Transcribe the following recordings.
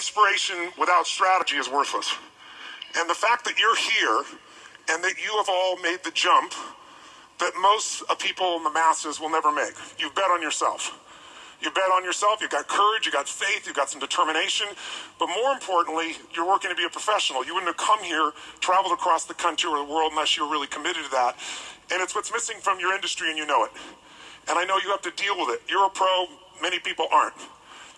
inspiration without strategy is worthless. And the fact that you're here and that you have all made the jump that most people in the masses will never make. You've bet on yourself. You bet on yourself, you've got courage, you've got faith, you've got some determination, but more importantly, you're working to be a professional. You wouldn't have come here, traveled across the country or the world unless you were really committed to that. And it's what's missing from your industry, and you know it. And I know you have to deal with it. You're a pro, many people aren't.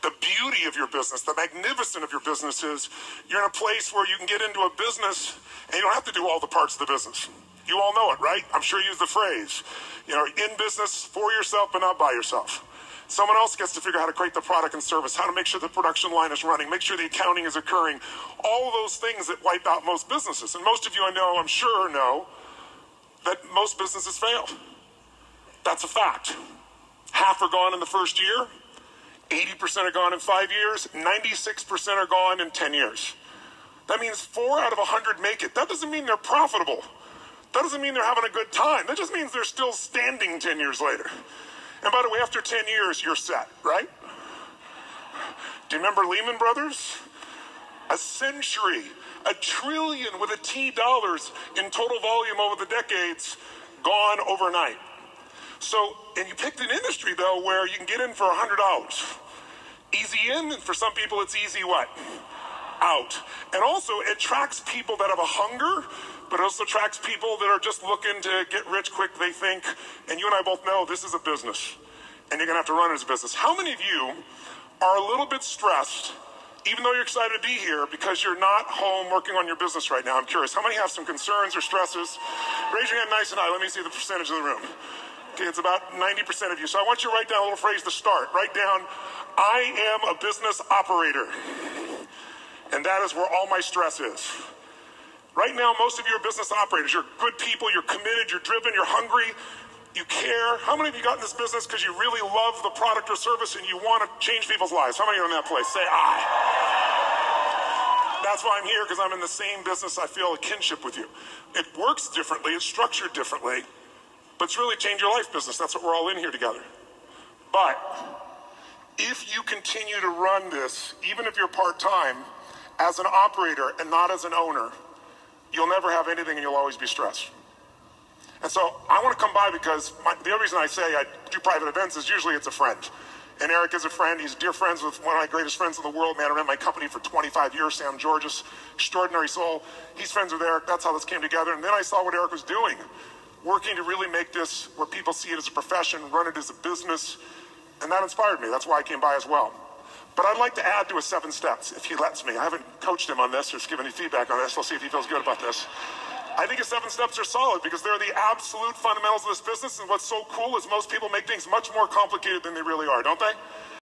The beauty of your business, the magnificent of your business is you're in a place where you can get into a business and you don't have to do all the parts of the business. You all know it, right? I'm sure you use the phrase, in business for yourself but not by yourself. Someone else gets to figure out how to create the product and service, how to make sure the production line is running, make sure the accounting is occurring, all of those things that wipe out most businesses. And most of you I know, I'm sure know, that most businesses fail. That's a fact. Half are gone in the first year, 80% are gone in 5 years, 96% are gone in 10 years. That means 4 out of 100 make it. That doesn't mean they're profitable. That doesn't mean they're having a good time. That just means they're still standing 10 years later. And by the way, after 10 years, you're set, right? Do you remember Lehman Brothers? A century, $1 trillion with a T dollars in total volume over the decades, gone overnight. So, and you picked an industry, though, where you can get in for $100. Easy in, and for some people, it's easy what? Out. And also, it attracts people that have a hunger, but it also attracts people that are just looking to get rich quick, they think. And you and I both know this is a business, and you're going to have to run it as a business. How many of you are a little bit stressed, even though you're excited to be here, because you're not home working on your business right now? I'm curious. How many have some concerns or stresses? Raise your hand nice and high. Let me see the percentage of the room. Okay, it's about 90% of you. So I want you to write down a little phrase to start. Write down, I am a business operator. And that is where all my stress is. Right now, most of you are business operators. You're good people, you're committed, you're driven, you're hungry, you care. How many of you got in this business because you really love the product or service and you want to change people's lives? How many are in that place? Say, I. That's why I'm here, because I'm in the same business. I feel a kinship with you. It works differently, it's structured differently, but it's really change your life business. That's what we're all in here together. But if you continue to run this, even if you're part-time, as an operator and not as an owner, you'll never have anything and you'll always be stressed. And so I want to come by because the other reason I say I do private events is usually it's a friend. And Eric is a friend. He's dear friends with one of my greatest friends in the world. Man, I ran my company for 25 years, Sam Georges, extraordinary soul. He's friends with Eric. That's how this came together. And then I saw what Eric was doing, working to really make this where people see it as a profession, run it as a business. And that inspired me. That's why I came by as well. But I'd like to add to his 7 steps, if he lets me. I haven't coached him on this or given any feedback on this. We'll see if he feels good about this. I think his 7 steps are solid because they're the absolute fundamentals of this business. And what's so cool is most people make things much more complicated than they really are, don't they?